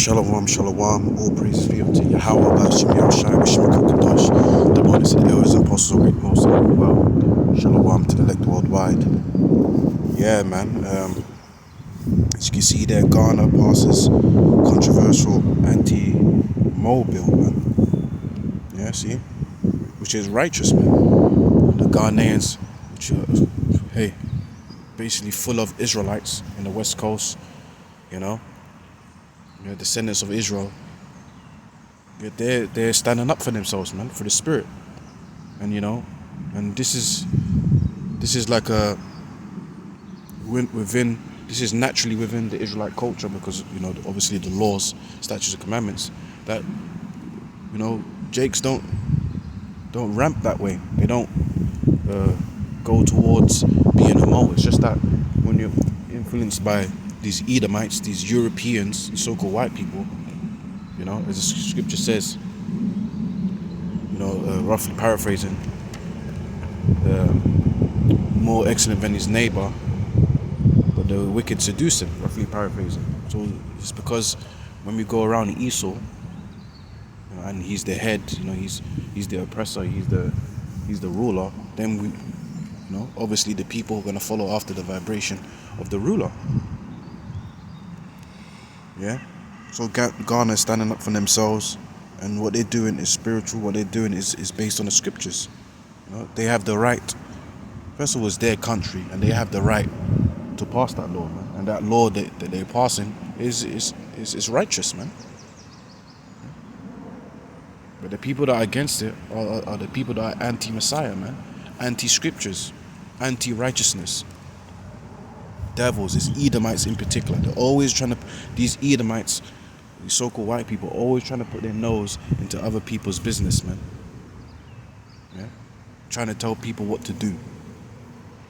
Shalom, shalom, all praises be unto Yahweh, Bashim Yahushai, Bashim Kakadash, the bonus of the elders and apostles of great most of the world. Shalom to the elect worldwide. Yeah, man, as you can see there, Ghana passes controversial anti-mole bill, man. Yeah, see? Which is righteous, man. The Ghanaians, which are, hey, basically full of Israelites in the West Coast, you know, descendants of Israel. They're standing up for themselves, man, for the spirit, and and this is like a within. This is naturally within the Israelite culture because obviously the laws, statutes, and commandments that Jakes don't ramp that way. They don't go towards being a mole. It's just that when you're influenced by these Edomites, these Europeans, so-called white people, as the scripture says, roughly paraphrasing, more excellent than his neighbor, but the wicked seduce him, roughly paraphrasing. So it's because when we go around Esau, and he's the head, he's the oppressor, he's the ruler, then we, obviously the people are going to follow after the vibration of the ruler. Yeah, so Ghana is standing up for themselves, and what they're doing is spiritual. What they're doing is based on the scriptures. They have the right. First of all, it's their country, and they have the right to pass that law, man. And that law that they're passing is righteous, man. But the people that are against it are the people that are anti-Messiah, man, anti-scriptures, anti-righteousness. Devils, is Edomites in particular. They're always trying to, these Edomites, these so-called white people, always trying to put their nose into other people's business, man. Yeah, trying to tell people what to do.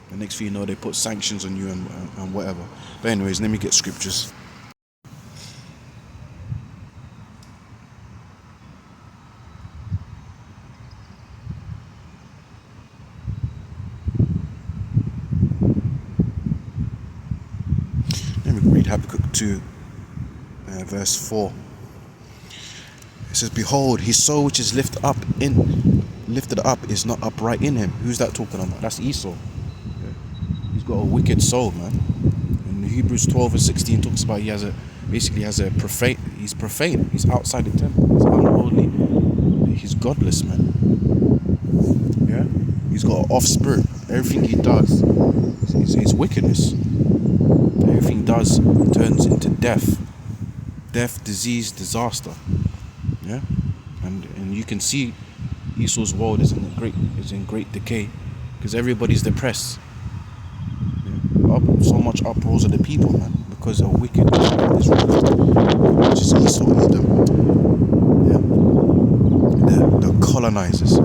The next thing you know, they put sanctions on you and whatever. But anyways, let me get scriptures. Read Habakkuk 2, verse 4. It says, "Behold, his soul which is lifted up is not upright in him." Who's that talking about? That's Esau. Yeah. He's got a wicked soul, man. In Hebrews 12 and 16 talks about he's profane. He's outside the temple. He's unholy. He's godless, man. Yeah. He's got an off spirit. Everything he does is wickedness. Everything he does turns into death, disease, disaster. Yeah, and you can see Esau's world is in great decay because everybody's depressed. Yeah? So much uproars of the people, man, because they're wicked. Which is Esau, Edom. Yeah, the colonizers.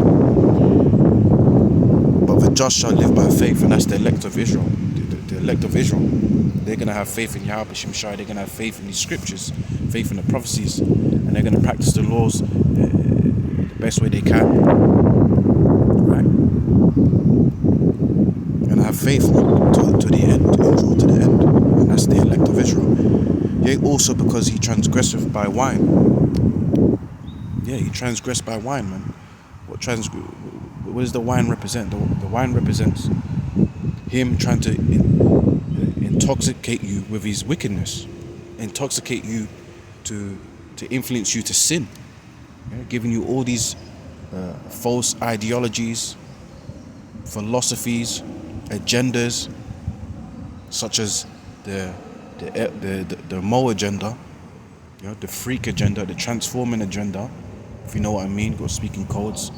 But the just shall live by faith, and that's the elect of Israel. The elect of Israel. They're going to have faith in Yahweh Bashim Shai. They're going to have faith in these scriptures, faith in the prophecies, and they're going to practice the laws the best way they can. Right? And have faith to the end, to endure to the end. And that's the elect of Israel. Yea, also because he transgresseth by wine. Yeah, he transgressed by wine, man. What does the wine represent? The wine represents him trying to intoxicate you with his wickedness, intoxicate you to influence you to sin, yeah? Giving you all these false ideologies, philosophies, agendas, such as the Mo agenda, the freak agenda, the transforming agenda, if you know what I mean, got speaking codes,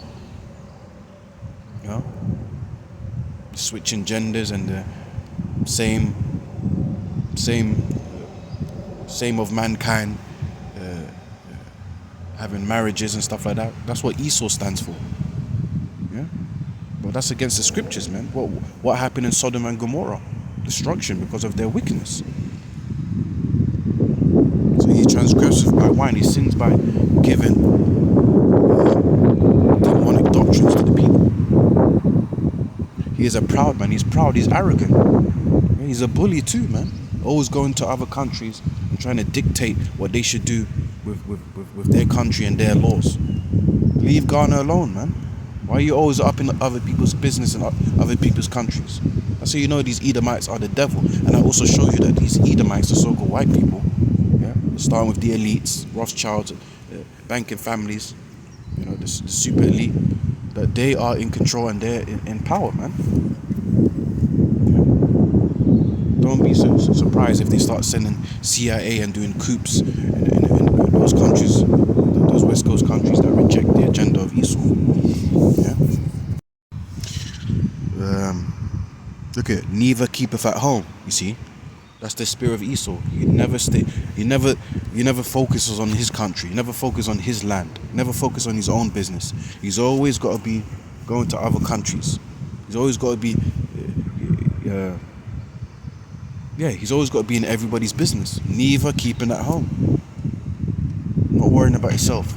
switching genders and the same of mankind having marriages and stuff like that. That's what Esau stands for. Yeah, but that's against the scriptures, man. What happened in Sodom and Gomorrah? Destruction because of their wickedness. So he transgresses by wine. He sins by giving demonic doctrines to the people. He is a proud man. He's proud. He's arrogant. He's a bully too, man. Always going to other countries and trying to dictate what they should do with their country and their laws. Leave Ghana alone, man. Why are you always up in other people's business and other people's countries? That's how you know these Edomites are the devil. And I also show you that these Edomites, the so-called white people, yeah, starting with the elites, Rothschilds, banking families, the super elite, that they are in control and they're in power, man. Don't be so surprised if they start sending CIA and doing coups in those countries, those West Coast countries that reject the agenda of Esau. Yeah. Look at it. Neither keepeth at home. You see, that's the spirit of Esau. He never stay. He never focuses on his country. He never focuses on his land. He never focuses on his own business. He's always got to be going to other countries. He's always got to be. He's always got to be in everybody's business. Neither keeping at home. Not worrying about himself.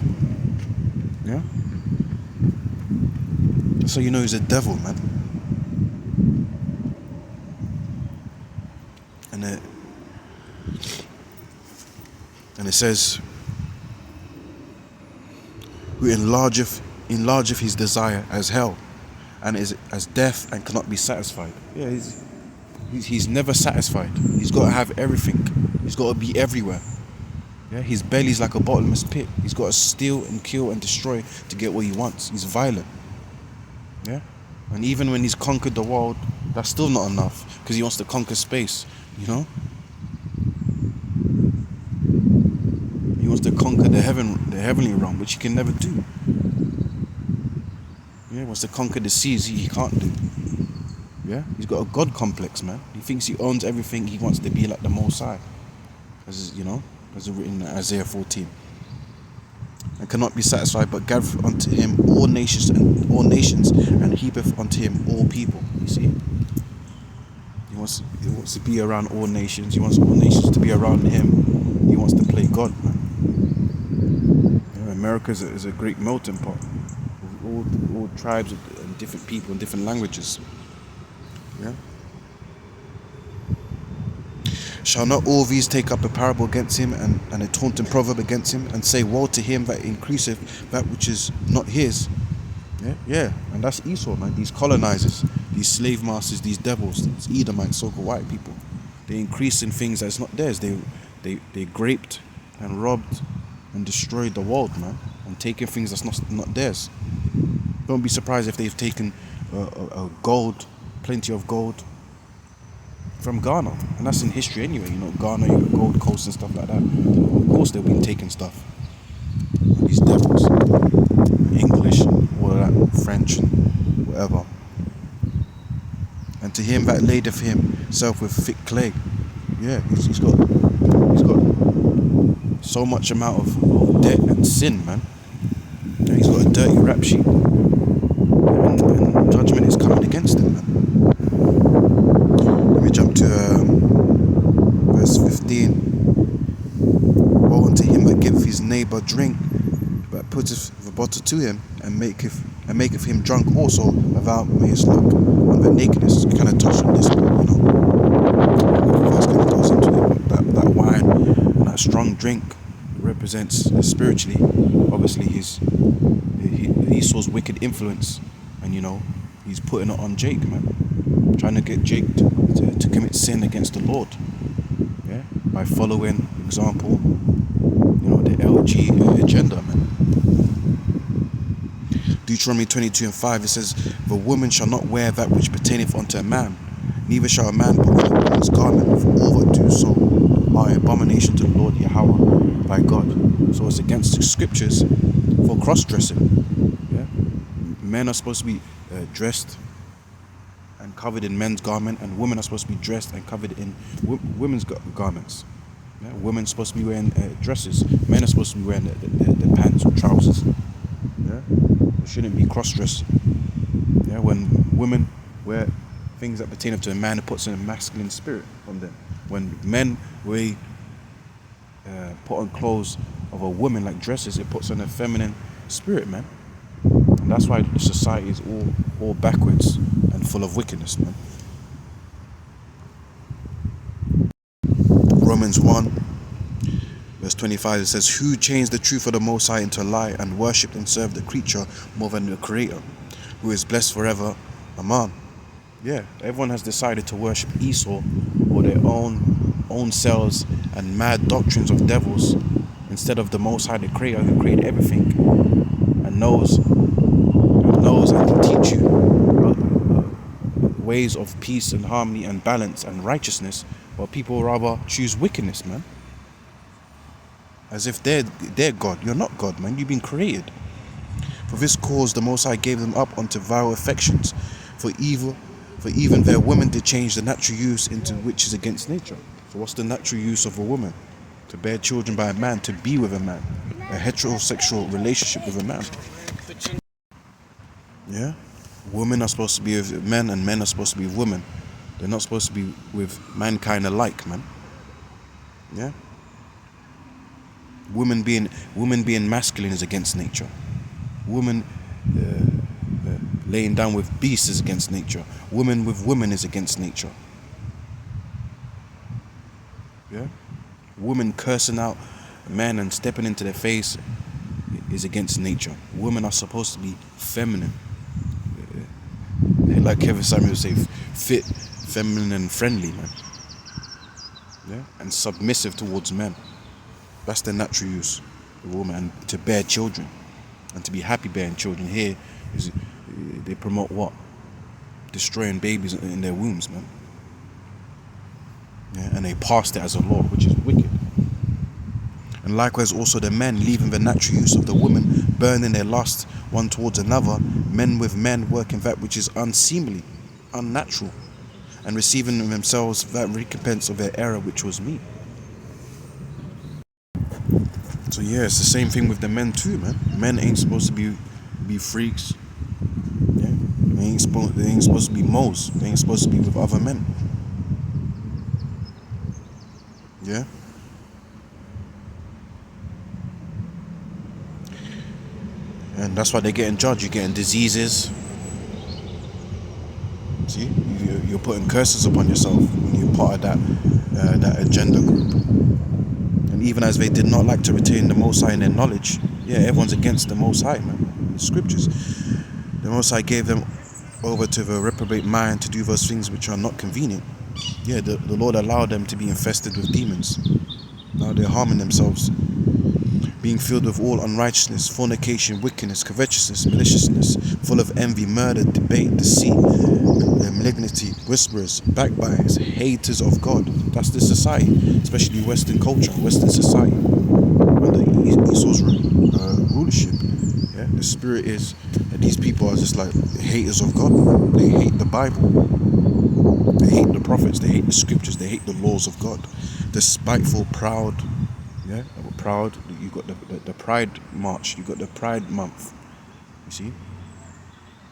Yeah. So you know he's a devil, man. And it says, who enlargeth his desire as hell, and is as death and cannot be satisfied. Yeah, he's never satisfied. He's got to have everything. He's got to be everywhere. Yeah, his belly's like a bottomless pit. He's got to steal and kill and destroy to get what he wants. He's violent. Yeah, and even when he's conquered the world, that's still not enough because he wants to conquer space. He wants to conquer the heavenly realm, which he can never do. Yeah, he wants to conquer the seas he can't do. Yeah, he's got a God complex, man. He thinks he owns everything. He wants to be like the Most High, as written in Isaiah 14. And cannot be satisfied, but gathereth unto him all nations, and heapeth unto him all people. You see, he wants to be around all nations. He wants all nations to be around him. He wants to play God, man. America is a great melting pot of all tribes and different people and different languages. Yeah. Shall not all these take up a parable against him and a taunting proverb against him, and say, woe to him that increaseth that which is not his? Yeah, and that's Esau, man. These colonizers, these slave masters, these devils, these Edomites, so-called white people, they increase in things that's not theirs. They graped and robbed and destroyed the world, man, and taken things that's not theirs. Don't be surprised if they've taken plenty of gold from Ghana, and that's in history anyway. Ghana, you got Gold Coast and stuff like that. Of course, they've been taking stuff. These devils, English, all of that, French, and whatever. And to him that ladeth himself with thick clay, yeah, he's got so much amount of debt and sin, man. Yeah, he's got a dirty rap sheet, and judgment is coming against him, man. Let me jump to verse 15. Woe unto him that giveth his neighbour drink, but putteth the bottle to him, and maketh him drunk also, that thou mayest look on the nakedness. Kind of touch on this, First kind of goes into that wine and that strong drink represents spiritually, obviously, Esau's wicked influence, and he's putting it on Jake, man, trying to get Jake to commit sin against the Lord, yeah, by following example, the LG agenda, man. Deuteronomy 22:5, it says, the woman shall not wear that which pertaineth unto a man, neither shall a man put on a woman's garment, for all that do so are an abomination to the Lord Yahweh by God. So it's against the scriptures for cross-dressing. Yeah, men are supposed to be dressed and covered in men's garment, and women are supposed to be dressed and covered in women's garments. Yeah, women are supposed to be wearing dresses. Men are supposed to be wearing the pants or trousers. Yeah, it shouldn't be cross-dressed. Yeah, when women wear things that pertain to a man, it puts in a masculine spirit on them. When men put on clothes of a woman like dresses, it puts on a feminine spirit, man. And that's why the society is all backwards and full of wickedness, man. Romans 1, Verse 25, it says, who changed the truth of the Most High into a lie and worshipped and served the creature more than the Creator, who is blessed forever. Amen. Yeah, everyone has decided to worship Esau or their own selves and mad doctrines of devils instead of the Most High, the Creator, who created everything and knows and can teach you ways of peace and harmony and balance and righteousness. But people rather choose wickedness, man. As if they're God. You're not God, man. You've been created. For this cause the Most High gave them up unto vile affections, for even their women did change the natural use into which is against nature. So what's the natural use of a woman? To bear children by a man, to be with a man. A heterosexual relationship with a man. Yeah? Women are supposed to be with men and men are supposed to be with women. They're not supposed to be with mankind alike, man. Yeah? Women being masculine is against nature. Women laying down with beasts is against nature. Women with women is against nature. Yeah? Women cursing out men and stepping into their face is against nature. Women are supposed to be feminine. Like Kevin Samuel say, fit, feminine and friendly, man. Yeah? And submissive towards men. That's the natural use of a woman, and to bear children and to be happy bearing children. Here is they promote what? Destroying babies in their wombs, man. Yeah? And they passed it as a law, which is wicked. And likewise also the men, leaving the natural use of the woman, burning their lust one towards another, men with men working that which is unseemly, unnatural, and receiving in themselves that recompense of their error which was meet. So yeah, it's the same thing with the men too, man. Men ain't supposed to be freaks. Yeah? They ain't supposed to be moles. They ain't supposed to be with other men. Yeah? And that's why they're getting judged. You're getting diseases. See? You're putting curses upon yourself when you're part of that agenda group. And even as they did not like to retain the Most High in their knowledge, yeah, everyone's against the Most High, man. The scriptures. The Most High gave them over to the reprobate mind to do those things which are not convenient. Yeah, the Lord allowed them to be infested with demons. Now they're harming themselves, being filled with all unrighteousness, fornication, wickedness, covetousness, maliciousness, full of envy, murder, debate, deceit, malignity, whisperers, backbiters, haters of God. That's the society, especially Western culture, Western society, under Esau's rulership. Yeah, the spirit is that these people are just like haters of God. They hate the Bible. They hate the prophets. They hate the scriptures. They hate the laws of God. The spiteful, proud. Yeah, proud. You got the Pride March. You got the Pride Month. You see,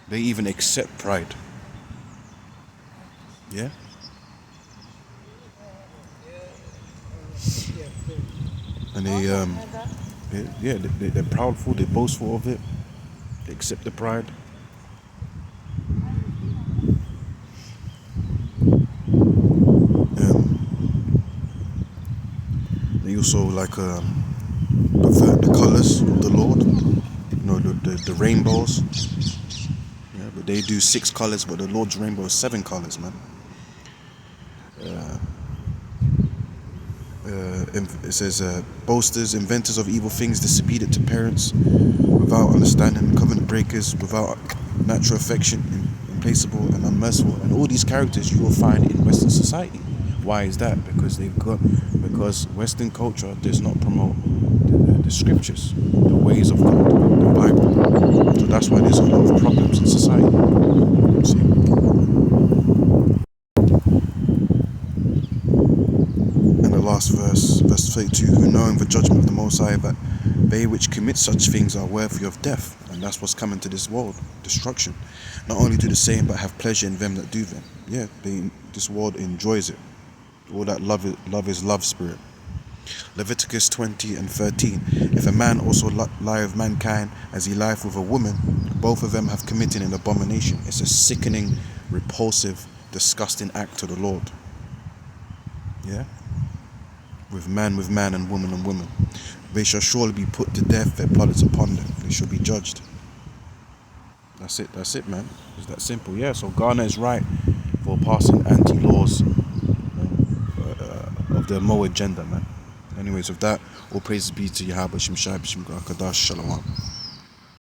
they even accept pride. Yeah. And they're proudful. They're boastful of it. They accept the pride. They also like pervert the colors of the Lord. You know, the rainbows. Yeah, but they do 6 colors, but the Lord's rainbow is 7 colors, man. It says boasters, inventors of evil things, disobedient to parents, without understanding, covenant breakers, without natural affection, implacable and unmerciful. And all these characters you will find in Western society. Why is that? Because Western culture does not promote the scriptures, the ways of God, the Bible. So that's why there's a lot of problems in society. See? Last verse 32, who knowing the judgment of the Most High, that they which commit such things are worthy of death, and that's what's coming to this world, destruction. Not only do the same, but have pleasure in them that do them. Yeah, this world enjoys it. All that love is love spirit. Leviticus 20 and 13. If a man also lie with mankind as he lieth with a woman, both of them have committed an abomination. It's a sickening, repulsive, disgusting act to the Lord. Yeah. with man, and woman. They shall surely be put to death, their blood is upon them, they shall be judged. That's it, man. It's that simple. Yeah, so Ghana is right for passing anti-laws of the Mo agenda, man. Anyways, with that, all praises be to Yahweh Shem Shai B'Shem Kadash Shalom.